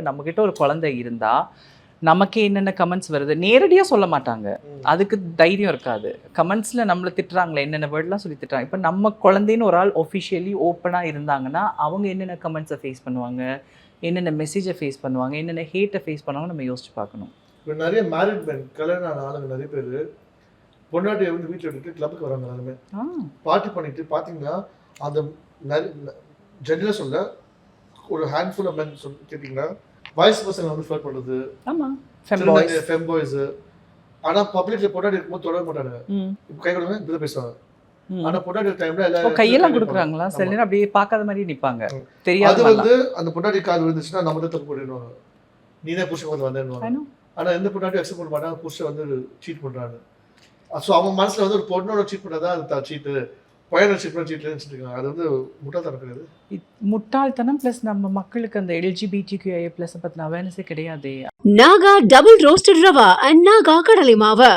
நம்மக்கிட்ட ஒரு குழந்தை இருந்தால் நமக்கு என்னென்ன கமெண்ட்ஸ் வருது நேரடியாக சொல்ல மாட்டாங்க, அதுக்கு தைரியம் இருக்காது. கமெண்ட்ஸில் நம்மளை திட்டுறாங்களே, என்னென்ன வேர்ட்லாம் சொல்லி திட்டுறாங்க. இப்போ நம்ம குழந்தைன்னு ஒரு ஆள் ஒஃபிஷியலி ஓப்பனாக இருந்தாங்கன்னா அவங்க என்னென்ன கமெண்ட்ஸை ஃபேஸ் பண்ணுவாங்க, என்னென்ன மெசேஜை ஃபேஸ் பண்ணுவாங்க, என்னென்ன ஹேட்டை ஃபேஸ் பண்ணுவாங்க, நம்ம யோசிச்சு பார்க்கணும். இப்போ நிறைய மேரிட் மென் கல்யாணம் ஆன ஆளுங்க நிறைய பேர் பொண்டாட்டியை வந்து வீட்டில் விட்டுட்டு கிளப்புக்கு வராங்க. எல்லாருமே பார்ட்டி பண்ணிட்டு பார்த்தீங்கன்னா அந்த ஜென்ரலாக சொல்ல ஒரு ஹேண்ட்ஃபுல் ஆஃப் மென் கேட்டிங்கன்னா வாய்ஸ் பர்சன் வந்து ஃப்ளர்ட் பண்ணுறது, ஃபெம் பாய்ஸ். ஆனால் பப்ளிக்ல பொண்டாட்டி இருக்கும்போது தொடர மாட்டாங்க. இப்போ கை கொடுங்க இப்படி தான் பேசுவாங்க. ஆனால் பொண்டாட்டி டைம்ல எல்லாரும் கையெல்லாம் கொடுக்குறாங்களா, சில நேரம் அப்படியே பார்க்காத மாதிரி நிற்பாங்க. தெரியாது அது வந்து அந்த பொண்டாட்டி கால் விழுந்துச்சுன்னா நம்ம தான் தப்பு பண்ணிடுவாங்க, நீ தான் புருஷன் வந்து வந்தேன்னு. ஆனால் எந்த பொண்டாட்டி அக்செப்ட் பண்ண மாட்டாங்க புருஷன் வந்து சீட் பண்ணுறாங்க. ஸோ அவன் மனசில் வந்து ஒரு பொண்ணோட சீட் பண்ணாதான் அது சீட்டு, பையனோட சீட் பண்ண சீட்லன்னு வச்சுருக்காங்க. அது வந்து முட்டாள்தனம் கிடையாது, முட்டாள்தனம். ப்ளஸ் நம்ம மக்களுக்கு அந்த LGBTQIA+ பற்றின அவேர்னஸே கிடையாது. Naga double roasted rava and Naga கடலை மாவு.